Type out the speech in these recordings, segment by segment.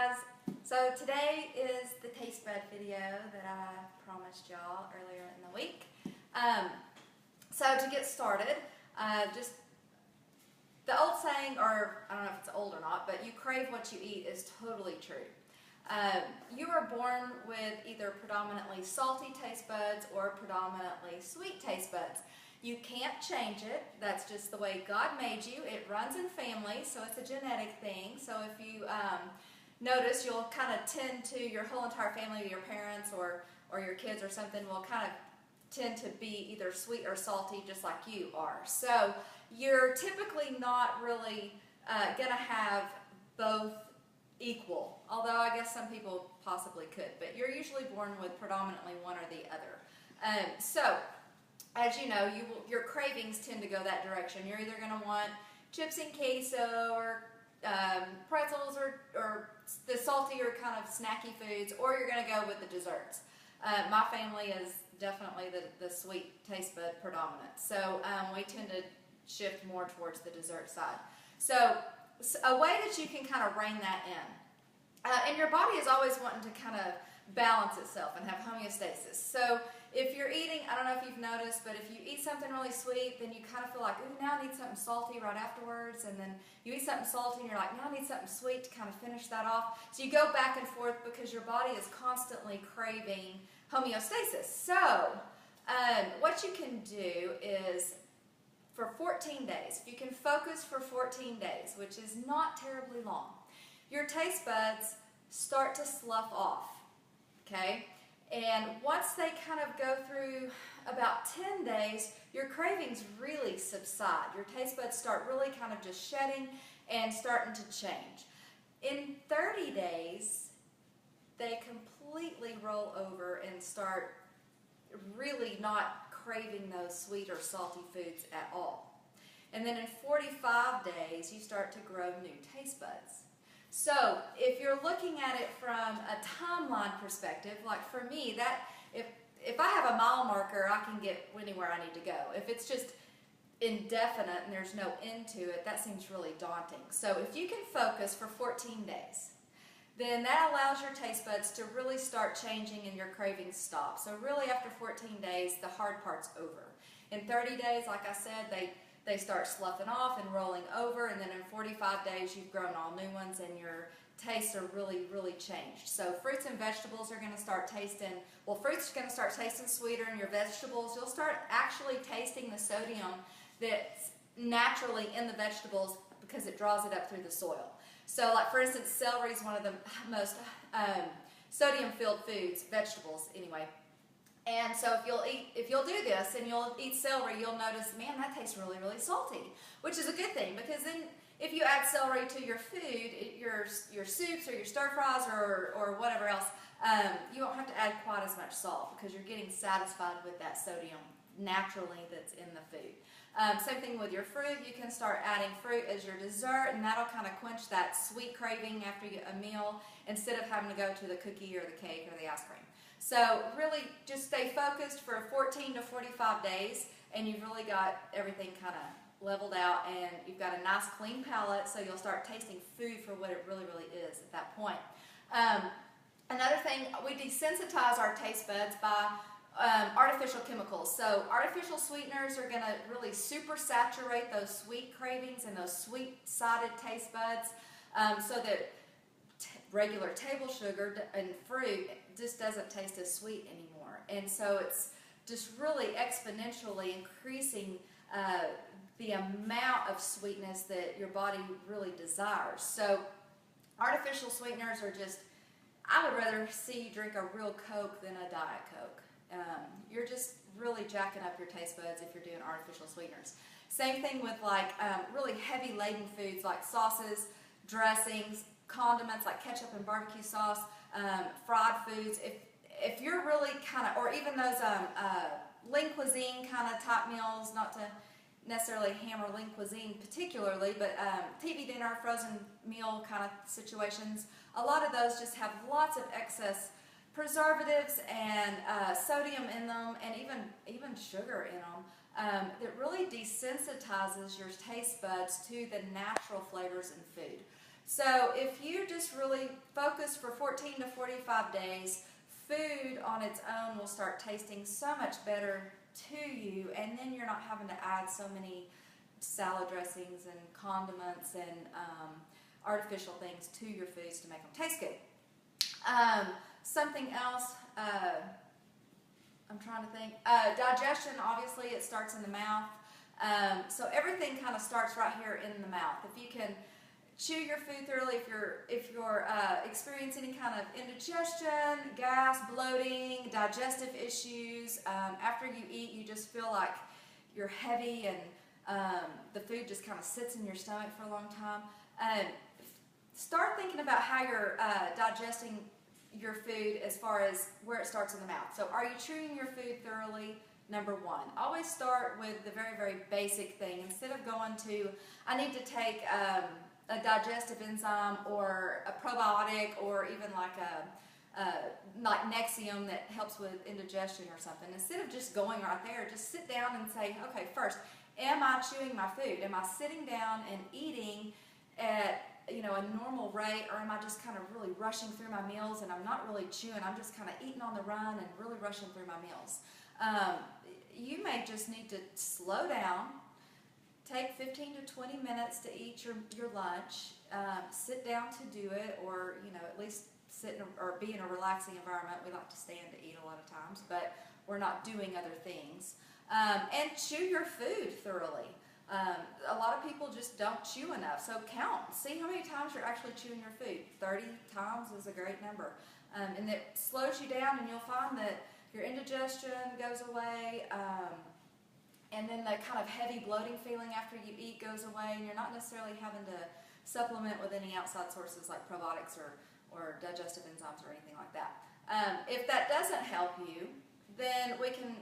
guys. So today is the taste bud video that I promised y'all earlier in the week. So to get started, just the old saying, or I don't know if it's old or not, but you crave what you eat is totally true. You are born with either predominantly salty taste buds or predominantly sweet taste buds. You can't change it. That's just the way God made you. It runs in families, so it's a genetic thing. So if you notice, you'll kind of tend to, your whole entire family, your parents or your kids or something will kind of tend to be either sweet or salty just like you are. So you're typically not really going to have both equal, although I guess some people possibly could, but you're usually born with predominantly one or the other. So as you know, your cravings tend to go that direction. You're either going to want chips and queso or pretzels or the saltier kind of snacky foods, or you're going to go with the desserts. My family is definitely the sweet taste bud predominant, so we tend to shift more towards the dessert side. So a way that you can kind of rein that in, and your body is always wanting to kind of balance itself and have homeostasis. So if you're eating, I don't know if you've noticed, but if you eat something really sweet, then you kind of feel like, ooh, now I need something salty right afterwards, and then you eat something salty and you're like, now I need something sweet to kind of finish that off. So you go back and forth because your body is constantly craving homeostasis. So what you can do is, for 14 days, if you can focus for 14 days, which is not terribly long, your taste buds start to slough off, okay? And once they kind of go through about 10 days, your cravings really subside. Your taste buds start really kind of just shedding and starting to change. In 30 days, they completely roll over and start really not craving those sweet or salty foods at all. And then in 45 days, you start to grow new taste buds. So if you're looking at it from a timeline perspective, like for me, that if I have a mile marker, I can get anywhere I need to go. If it's just indefinite and there's no end to it, that seems really daunting. So if you can focus for 14 days, then that allows your taste buds to really start changing and your cravings stop. So really after 14 days, the hard part's over. In 30 days, like I said, they start sloughing off and rolling over, and then in 45 days you've grown all new ones and your tastes are really, really changed. So fruits and vegetables are going to start tasting, well, fruits are going to start tasting sweeter, and your vegetables, you'll start actually tasting the sodium that's naturally in the vegetables because it draws it up through the soil. So like for instance, celery is one of the most sodium-filled foods, vegetables anyway. And so if you'll do this and you'll eat celery, you'll notice, man, that tastes really, really salty, which is a good thing, because then if you add celery to your food, your soups or your stir fries or whatever else, you won't have to add quite as much salt because you're getting satisfied with that sodium naturally that's in the food. Same thing with your fruit. You can start adding fruit as your dessert, and that'll kind of quench that sweet craving after a meal instead of having to go to the cookie or the cake or the ice cream. So really just stay focused for 14 to 45 days, and you've really got everything kind of leveled out, and you've got a nice clean palate, so you'll start tasting food for what it really, really is at that point. Another thing, we desensitize our taste buds by artificial chemicals. So artificial sweeteners are going to really super saturate those sweet cravings and those sweet-sided taste buds, so that regular table sugar and fruit just doesn't taste as sweet anymore. And so it's just really exponentially increasing the amount of sweetness that your body really desires. So artificial sweeteners are just, I would rather see you drink a real Coke than a Diet Coke. You're just really jacking up your taste buds if you're doing artificial sweeteners. Same thing with like really heavy laden foods like sauces, dressings, condiments like ketchup and barbecue sauce, fried foods. If you're really kind of, or even those lean cuisine kind of type meals, not to necessarily hammer lean cuisine particularly, but TV dinner, frozen meal kind of situations, a lot of those just have lots of excess preservatives and sodium in them, and even sugar in them, that really desensitizes your taste buds to the natural flavors in food. So if you just really focus for 14 to 45 days, food on its own will start tasting so much better to you, and then you're not having to add so many salad dressings and condiments and artificial things to your foods to make them taste good. Something else, I'm trying to think. Digestion, obviously, it starts in the mouth. So everything kind of starts right here in the mouth. If you can chew your food thoroughly, if you're experiencing any kind of indigestion, gas, bloating, digestive issues, after you eat, you just feel like you're heavy and the food just kind of sits in your stomach for a long time. Start thinking about how you're digesting your food as far as where it starts in the mouth. So are you chewing your food thoroughly? Number one. Always start with the very, very basic thing. Instead of going to, I need to take a digestive enzyme or a probiotic or even like Nexium that helps with indigestion or something. Instead of just going right there, just sit down and say, okay, first, am I chewing my food? Am I sitting down and eating at a normal rate, or am I just kind of really rushing through my meals and I'm not really chewing, I'm just kind of eating on the run and really rushing through my meals. You may just need to slow down, take 15 to 20 minutes to eat your lunch, sit down to do it, or at least sit or be in a relaxing environment. We like to stand to eat a lot of times, but we're not doing other things. And chew your food thoroughly. A lot of people just don't chew enough, so count. See how many times you're actually chewing your food. 30 times is a great number. And it slows you down, and you'll find that your indigestion goes away, and then the kind of heavy bloating feeling after you eat goes away, and you're not necessarily having to supplement with any outside sources like probiotics or digestive enzymes or anything like that. If that doesn't help you, then we can,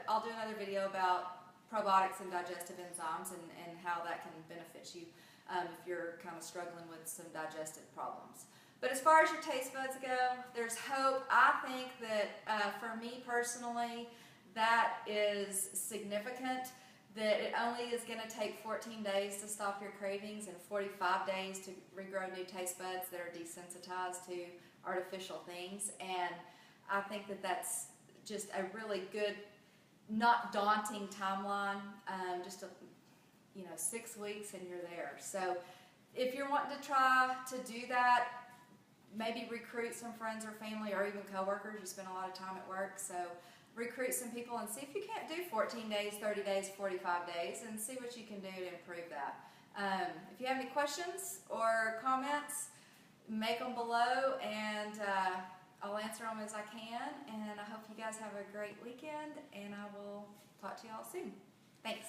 I'll do another video about probiotics and digestive enzymes and how that can benefit you if you're kind of struggling with some digestive problems. But as far as your taste buds go, there's hope. I think that for me personally, that is significant, that it only is going to take 14 days to stop your cravings and 45 days to regrow new taste buds that are desensitized to artificial things. And I think that that's just a really good, not daunting timeline, just 6 weeks and you're there. So if you're wanting to try to do that, maybe recruit some friends or family or even coworkers. You spend a lot of time at work, so recruit some people and see if you can't do 14 days, 30 days, 45 days, and see what you can do to improve that. If you have any questions or comments, make them below, and I'll answer them as I can. And I hope you guys have a great weekend, and I will talk to you all soon. Thanks.